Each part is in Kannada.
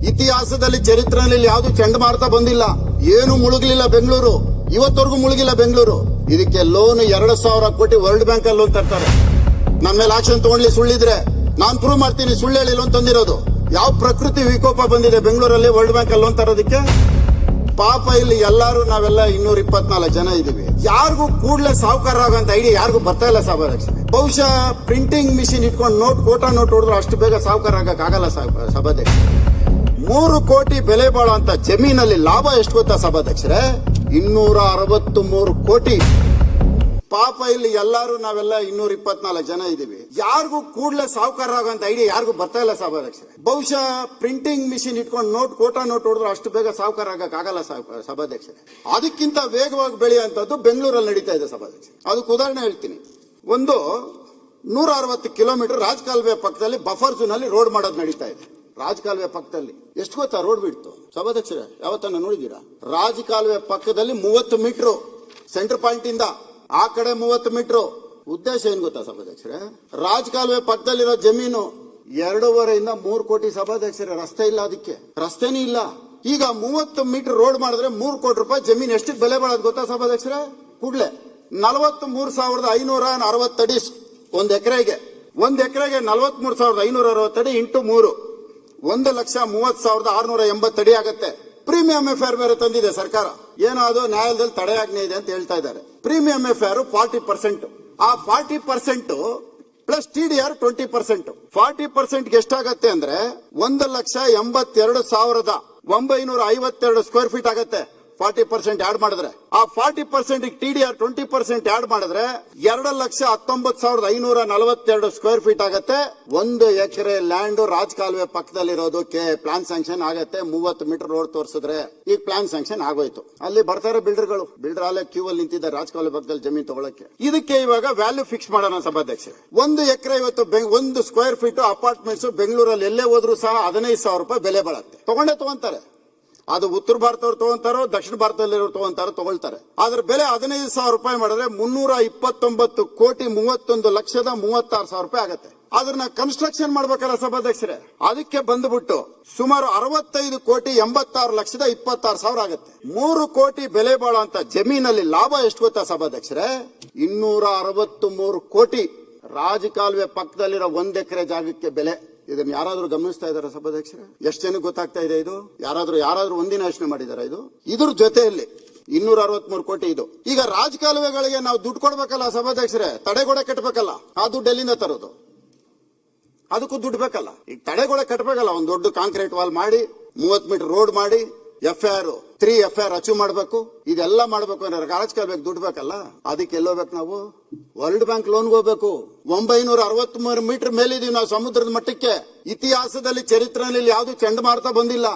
ಇತಿಹಾಸದಲ್ಲಿ ಚರಿತ್ರೆಯಲ್ಲಿ ಯಾವುದು ಚಂಡಮಾರುತ ಬಂದಿಲ್ಲ, ಏನು ಮುಳುಗಲಿಲ್ಲ ಬೆಂಗಳೂರು, ಇವತ್ತವರೆಗೂ ಮುಳುಗಿಲ್ಲ ಬೆಂಗಳೂರು. ಇದಕ್ಕೆ ಲೋನ್ 2,000 ಕೋಟಿ ವರ್ಲ್ಡ್ ಬ್ಯಾಂಕ್ ಅಲ್ಲಿ ಲೋನ್ ತರ್ತಾರೆ. ನನ್ನ ಮೇಲೆ ಆಕ್ಷನ್ ತಗೊಂಡ್ಲಿ ಸುಳ್ಳಿದ್ರೆ ನಾನು ಪ್ರೂವ್ ಮಾಡ್ತೀನಿ, ಸುಳ್ಳು ಹೇಳಿ ಲೋನ್ ತಂದಿರೋದು. ಯಾವ ಪ್ರಕೃತಿ ವಿಕೋಪ ಬಂದಿದೆ ಬೆಂಗಳೂರಲ್ಲಿ ವರ್ಲ್ಡ್ ಬ್ಯಾಂಕ್ ಅಲ್ಲಿ ಲೋನ್ ತರೋದಕ್ಕೆ? ಪಾಪ ಇಲ್ಲಿ ಎಲ್ಲಾರು ನಾವೆಲ್ಲ 224 ಜನ ಇದೀವಿ. ಯಾರಿಗೂ ಕೂಡಲೇ ಸಾಹುಕಾರ ಆಗಂತ ಐಡಿಯಾ ಯಾರಿಗೂ ಬರ್ತಾ ಇಲ್ಲ ಸಭಾಧ್ಯಕ್ಷ. ಬಹುಶಃ ಪ್ರಿಂಟಿಂಗ್ ಮಿಷಿನ್ ಇಟ್ಕೊಂಡು ಕೋಟಾ ನೋಟ್ ಹೊಡೆದ್ರು ಅಷ್ಟು ಬೇಗ ಸಾಹುಕಾರ ಆಗಕ್ಕಾಗಲ್ಲ ಸಭಾಧ್ಯಕ್ಷ. 3 ಕೋಟಿ ಬೆಲೆ ಬಾಳುವಂತ ಜಮೀನಲ್ಲಿ ಲಾಭ ಎಷ್ಟು ಗೊತ್ತಾ ಸಭಾಧ್ಯಕ್ಷರೇ? 263 ಕೋಟಿ. ಪಾಪ ಇಲ್ಲಿ ಎಲ್ಲಾರು ನಾವೆಲ್ಲ 224 ಜನ ಇದೀವಿ. ಯಾರಿಗೂ ಕೂಡಲೇ ಸಾಹುಕಾರ ಆಗಂತ ಐಡಿಯಾ ಯಾರಿಗೂ ಬರ್ತಾ ಇಲ್ಲ ಸಭಾಧ್ಯಕ್ಷರೇ. ಬಹುಶಃ ಪ್ರಿಂಟಿಂಗ್ ಮಿಷಿನ್ ಇಟ್ಕೊಂಡು ಕೋಟಾ ನೋಟ್ ಹೊಡೆದ್ರು ಅಷ್ಟು ಬೇಗ ಸಾಹುಕಾರ ಆಗಕ್ಕಾಗಲ್ಲ ಸಭಾಧ್ಯಕ್ಷರೇ. ಅದಕ್ಕಿಂತ ವೇಗವಾಗಿ ಬೆಳೆಯುವಂತದ್ದು ಬೆಂಗಳೂರಲ್ಲಿ ನಡೀತಾ ಇದೆ ಸಭಾಧ್ಯಕ್ಷ. ಅದಕ್ಕೆ ಉದಾಹರಣೆ ಹೇಳ್ತೀನಿ. ಒಂದು 160 ಕಿಲೋಮೀಟರ್ ರಾಜಕಾಲುವೆ ಪಕ್ಕದಲ್ಲಿ ಬಫರ್ ಝೋನ್ ಅಲ್ಲಿ ರೋಡ್ ಮಾಡೋದು ನಡೀತಾ ಇದೆ. ರಾಜಕಾಲುವೆ ಪಕ್ಕದಲ್ಲಿ ಎಷ್ಟು ಗೊತ್ತಾ ರೋಡ್ ಬಿಡ್ತು ಸಭಾಧ್ಯಕ್ಷರೇ? ಯಾವತ್ತನ್ನ ನೋಡಿದೀರಾ? ರಾಜಕಾಲುವೆ ಪಕ್ಕದಲ್ಲಿ 30 ಮೀಟರ್ ಸೆಂಟರ್ ಪಾಯಿಂಟ್ ಇಂದ ಆ ಕಡೆ 30 ಮೀಟರ್. ಉದ್ದೇಶ ಏನ್ ಗೊತ್ತಾ ಸಭಾಧ್ಯಕ್ಷರೇ? ರಾಜಕಾಲುವೆ ಪಕ್ಕದಲ್ಲಿರೋ ಜಮೀನು 2.5 ಇಂದ 3 ಕೋಟಿ ಸಭಾಧ್ಯಕ್ಷರೇ. ರಸ್ತೆ ಇಲ್ಲ, ಅದಕ್ಕೆ ರಸ್ತೆನೇ ಇಲ್ಲ. ಈಗ 30 ಮೀಟರ್ ರೋಡ್ ಮಾಡಿದ್ರೆ 3 ಕೋಟಿ ರೂಪಾಯಿ ಜಮೀನು ಎಷ್ಟಕ್ಕೆ ಬೆಲೆ ಬಾಳೋದು ಗೊತ್ತಾ ಸಭಾಧ್ಯಕ್ಷರೇ? ಕೂಡಲೇ 43,560 ಅಡಿ ಒಂದ್ ಎಕರೆಗೆ 43,560 ಅಡಿ ಇಂಟು 3 1,30,680 ಅಡಿ ಆಗತ್ತೆ. ಪ್ರೀಮಿಯಂ ಎಫ್ಐಆರ್ ಬೇರೆ ತಂದಿದೆ ಸರ್ಕಾರ. ಏನೋ ಅದು ನ್ಯಾಯಾಲಯದಲ್ಲಿ ತಡೆಯಾಜ್ಞೆ ಇದೆ ಅಂತ ಹೇಳ್ತಾ ಇದ್ದಾರೆ. Premium FIR 40%. ಆ 40% ಪ್ಲಸ್ TDR 20%. 40% ಎಷ್ಟಾಗತ್ತೆ ಅಂದ್ರೆ 1,82,952 ಸ್ಕ್ವೇರ್ ಫೀಟ್ ಆಗತ್ತೆ. 40% ಆಡ್ ಮಾಡಿದ್ರೆ ಆ 40% TDR 20% ಆಡ್ ಮಾಡಿದ್ರೆ 2,19,542 ಸ್ಕ್ವೇರ್ ಫೀಟ್ ಆಗತ್ತೆ. 1 ಎಕರೆ ಲ್ಯಾಂಡ್ ರಾಜಕಾಲುವೆ ಪಕ್ಕದಲ್ಲಿರೋದಕ್ಕೆ ಪ್ಲಾನ್ ಸ್ಯಾಂಕ್ಷನ್ ಆಗತ್ತೆ. 30 ಮೀಟರ್ ರೋಡ್ ತೋರಿಸಿದ್ರೆ ಈಗ ಪ್ಲಾನ್ ಸ್ಯಾಂಕ್ಷನ್ ಆಗೋಯ್ತು. ಅಲ್ಲಿ ಬರ್ತಾರೆ ಬಿಲ್ಡರ್ ಅಲ್ಲೇ ಕ್ಯೂ ಅಲ್ಲಿ ನಿಂತಿದ್ದಾರೆ ರಾಜಕಾಲುವೆ ಪಕ್ಕದಲ್ಲಿ ಜಮೀನು ತಗೊಳಕ್ಕೆ. ಇದಕ್ಕೆ ಇವಾಗ ವ್ಯಾಲ್ಯೂ ಫಿಕ್ಸ್ ಮಾಡೋಣ ಸಭಾಧ್ಯಕ್ಷ. 1 ಎಕರೆ ಇವತ್ತು 1 ಸ್ಕ್ವೇರ್ ಫೀಟ್ ಅಪಾರ್ಟ್ಮೆಂಟ್ಸ್ ಬೆಂಗಳೂರಲ್ಲಿ ಎಲ್ಲೇ ಹೋದ್ರು ಸಹ 15,000 ರೂಪಾಯಿ ಬೆಲೆ ಬಾಳುತ್ತೆ. ತಗೊಂತಾರೆ. ಅದು ಉತ್ತರ ಭಾರತದವ್ರು ತಗೊಂತಾರೋ ದಕ್ಷಿಣ ಭಾರತದಲ್ಲಿರೋರು ತಗೊಳ್ತಾರೆ. ಅದ್ರ ಬೆಲೆ 15,000 ರೂಪಾಯಿ ಮಾಡಿದ್ರೆ 329,31,36,000 ರೂಪಾಯಿ ಆಗತ್ತೆ. ಅದನ್ನ ಕನ್ಸ್ಟ್ರಕ್ಷನ್ ಮಾಡ್ಬೇಕಲ್ಲ ಸಭಾಧ್ಯಕ್ಷರೇ. ಅದಕ್ಕೆ ಬಂದ್ಬಿಟ್ಟು ಸುಮಾರು 65,86,26,000 ಆಗತ್ತೆ. 3 ಕೋಟಿ ಬೆಲೆ ಬಾಳುವಂತ ಜಮೀನಲ್ಲಿ ಲಾಭ ಎಷ್ಟು ಗೊತ್ತಾ ಸಭಾಧ್ಯಕ್ಷರೇ? 263 ಕೋಟಿ. ರಾಜಕಾಲುವೆ ಪಕ್ಕದಲ್ಲಿರೋ 1 ಎಕರೆ ಜಾಗಕ್ಕೆ ಬೆಲೆ. ಇದನ್ನ ಯಾರಾದ್ರೂ ಗಮನಿಸ್ತಾ ಇದಾರೆ ಸಭಾಧ್ಯಕ್ಷರೇ? ಎಷ್ಟು ಜನಕ್ಕೆ ಗೊತ್ತಾಗ್ತಾ ಇದೆ ಇದು? ಯಾರಾದ್ರೂ ಒಂದಿನ ಯೋಚನೆ ಮಾಡಿದಾರ? ಇದ್ರ ಜೊತೆಯಲ್ಲಿ 263 ಕೋಟಿ ಇದು. ಈಗ ರಾಜಕಾಲುವೆಗಳಿಗೆ ನಾವು ದುಡ್ಡು ಕೊಡ್ಬೇಕಲ್ಲ ಸಭಾಧ್ಯಕ್ಷರೇ, ತಡೆಗೋಡೆ ಕಟ್ಟಬೇಕಲ್ಲ. ಆ ದುಡ್ಡು ಎಲ್ಲಿಂದ ತರೋದು? ಅದಕ್ಕೂ ದುಡ್ಡು ಬೇಕಲ್ಲ. ಈಗ ತಡೆಗೋಡೆ ಕಟ್ಟಬೇಕಲ್ಲ, ಒಂದು ದೊಡ್ಡ ಕಾಂಕ್ರೀಟ್ ವಾಲ್ ಮಾಡಿ 30 ಮೀಟರ್ ರೋಡ್ ಮಾಡಿ FIR 3 ಅಚೀವ್ ಮಾಡಬೇಕು. ಇದೆಲ್ಲ ಮಾಡಬೇಕು ಅಂದ್ರೆ ರಾಜಕಾಲುವೆಗೆ ದುಡ್ಡು ಬೇಕಲ್ಲ. ಅದಕ್ಕೆ ಎಲ್ಲೋಗ್ಬೇಕು ನಾವು? ವರ್ಲ್ಡ್ ಬ್ಯಾಂಕ್ ಲೋನ್ಗೆ ಹೋಗ್ಬೇಕು. 963 ಮೀಟರ್ ಮೇಲಿದೀವಿ ನಾವು ಸಮುದ್ರದ ಮಟ್ಟಕ್ಕೆ. ಇತಿಹಾಸದಲ್ಲಿ ಚರಿತ್ರೆಯಲ್ಲಿ ಯಾವುದು ಚಂಡಮಾರುತ ಬಂದಿಲ್ಲ,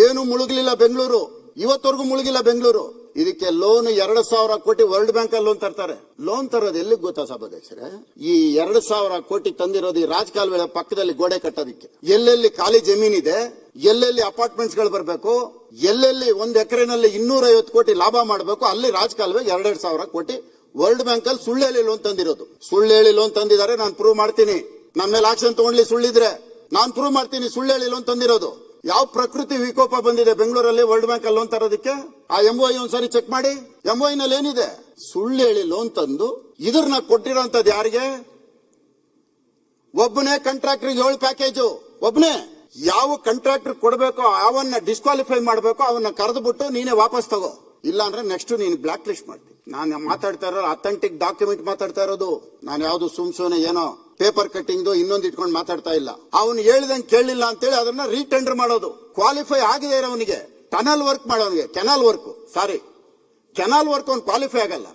ಏನು ಮುಳುಗಲಿಲ್ಲ ಬೆಂಗಳೂರು, ಇವತ್ತವರೆಗೂ ಮುಳುಗಿಲ್ಲ ಬೆಂಗಳೂರು. ಇದಕ್ಕೆ ಲೋನ್ 2,000 ಕೋಟಿ ವರ್ಲ್ಡ್ ಬ್ಯಾಂಕ್ ಅಲ್ಲಿ ಲೋನ್ ತರ್ತಾರೆ. ಲೋನ್ ತರೋದು ಎಲ್ಲಿಗೆ ಗೊತ್ತಾ ಸಭಾಧ್ಯಕ್ಷರೇ? ಈ 2,000 ಕೋಟಿ ತಂದಿರೋದು ಈ ರಾಜಕಾಲುವೆ ಪಕ್ಕದಲ್ಲಿ ಗೋಡೆ ಕಟ್ಟೋದಿಕ್ಕೆ. ಎಲ್ಲೆಲ್ಲಿ ಖಾಲಿ ಜಮೀನಿದೆ, ಎಲ್ಲೆಲ್ಲಿ ಅಪಾರ್ಟ್ಮೆಂಟ್ಸ್ ಗಳು ಬರಬೇಕು, ಎಲ್ಲೆಲ್ಲಿ 1 ಎಕರೆನಲ್ಲಿ 250 ಕೋಟಿ ಲಾಭ ಮಾಡಬೇಕು, ಅಲ್ಲಿ ರಾಜಕಾಲುವೆ 2,000 ಕೋಟಿ ವರ್ಲ್ಡ್ ಬ್ಯಾಂಕ್ ಅಲ್ಲಿ ಸುಳ್ಳು ಹೇಳಿ ಲೋನ್ ತಂದಿರೋದು. ಸುಳ್ಳು ಹೇಳಿ ಲೋನ್ ತಂದಿದ್ದಾರೆ, ನಾನು ಪ್ರೂವ್ ಮಾಡ್ತೀನಿ. ನನ್ನ ಮೇಲೆ ಆಕ್ಷನ್ ತಗೊಂಡ್ಲಿ ಸುಳ್ಳಿದ್ರೆ ನಾನು ಪ್ರೂವ್ ಮಾಡ್ತೀನಿ, ಸುಳ್ಳು ಹೇಳಿ ಲೋನ್ ತಂದಿರೋದು. ಯಾವ ಪ್ರಕೃತಿ ವಿಕೋಪ ಬಂದಿದೆ ಬೆಂಗಳೂರಲ್ಲಿ ವರ್ಲ್ಡ್ ಬ್ಯಾಂಕ್ ಅಲ್ಲಿ ಲೋನ್ ತರೋದಕ್ಕೆ? ಆ MOI ಒಂದ್ಸರಿ ಚೆಕ್ ಮಾಡಿ. MOI ನಲ್ಲಿ ಏನಿದೆ? ಸುಳ್ಳು ಹೇಳಿ ಲೋನ್ ತಂದು ಇದ್ರನ್ನ ಕೊಟ್ಟಿರೋಂಥದ್ದು ಯಾರಿಗೆ? ಒಬ್ಬನೇ ಕಾಂಟ್ರಾಕ್ಟರ್ 7 ಪ್ಯಾಕೇಜು. ಒಬ್ಬನೇ ಯಾವ ಕಾಂಟ್ರಾಕ್ಟರ್ ಕೊಡಬೇಕೋ ಅವನ್ನ ಡಿಸ್ಕ್ವಾಲಿಫೈ ಮಾಡಬೇಕು, ಅವನ್ನ ಕರೆದುಬಿಟ್ಟು ನೀನೇ ವಾಪಸ್ ತಗೋ. ಇಲ್ಲ ಅಂದ್ರೆ ನೆಕ್ಸ್ಟ್ ನೀನು ಬ್ಲಾಕ್ ಲಿಸ್ಟ್ ಮಾಡ್ತೀನಿ. ನಾನು ಮಾತಾಡ್ತಾ ಇರೋದು ಅಥೆಂಟಿಕ್ ಡಾಕ್ಯುಮೆಂಟ್ ಮಾತಾಡ್ತಾ ಇರೋದು. ನಾನು ಯಾವ್ದು ಸುಮ್ನೆ ಏನೋ ಪೇಪರ್ ಕಟ್ಟಿಂಗ್ ಇನ್ನೊಂದು ಇಟ್ಕೊಂಡು ಮಾತಾಡ್ತಾ ಇಲ್ಲ. ಅವನು ಹೇಳಿದಂಗೆ ಕೇಳಲಿಲ್ಲ ಅಂತೇಳಿ ಅದನ್ನ ರೀಟೆಂಡರ್ ಮಾಡೋದು. ಕ್ವಾಲಿಫೈ ಆಗಿದೆ ಇರೋವನಿಗೆ ಟನಲ್ ವರ್ಕ್ ಮಾಡೋನಿಗೆ, ಕೆನಾಲ್ ವರ್ಕ್ ಅವ್ನು ಕ್ವಾಲಿಫೈ ಆಗಲ್ಲ.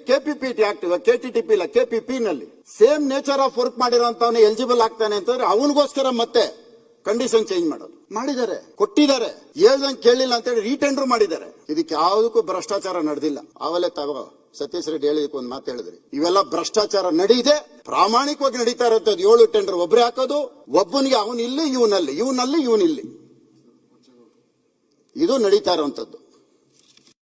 KPPT ಆಗ್ತಿವ, KTTP ಇಲ್ಲ, KPP ನಲ್ಲಿ ಸೇಮ್ ನೇಚರ್ ಆಫ್ ವರ್ಕ್ ಮಾಡಿರೋಂತವನು ಎಲಿಜಿಬಲ್ ಆಗ್ತಾನೆ ಅಂತಂದ್ರೆ ಅವನಿಗೋಸ್ಕರ ಮತ್ತೆ ಕಂಡೀಷನ್ ಚೇಂಜ್ ಮಾಡೋದು ಮಾಡಿದ್ದಾರೆ, ಕೊಟ್ಟಿದ್ದಾರೆ. ಹೇಳ್ದಂಗೆ ಕೇಳಲಿಲ್ಲ ಅಂತೇಳಿ ರೀಟೆಂಡರ್ ಮಾಡಿದ್ದಾರೆ. ಇದಕ್ಕೆ ಯಾವುದಕ್ಕೂ ಭ್ರಷ್ಟಾಚಾರ ನಡೆದಿಲ್ಲ. ಆವಲೇ ಸತೀಶ್ ರೆಡ್ಡಿ ಹೇಳಿದಕ್ಕೆ ಒಂದು ಮಾತು ಹೇಳಿದ್ರಿ, ಇವೆಲ್ಲ ಭ್ರಷ್ಟಾಚಾರ ನಡೀದೆ, ಪ್ರಾಮಾಣಿಕವಾಗಿ ನಡೀತಾ ಇರುತ್ತದೆ. 7 ಟೆಂಡರ್ ಒಬ್ಬರೇ ಹಾಕೋದು, ಒಬ್ಬನಿಗೆ ಅವನಿಲ್ಲಿ ಇವನಲ್ಲಿ, ಇವನಿಲ್ಲಿ, ಇದು ನಡೀತಾ ಇರುವಂತದ್ದು.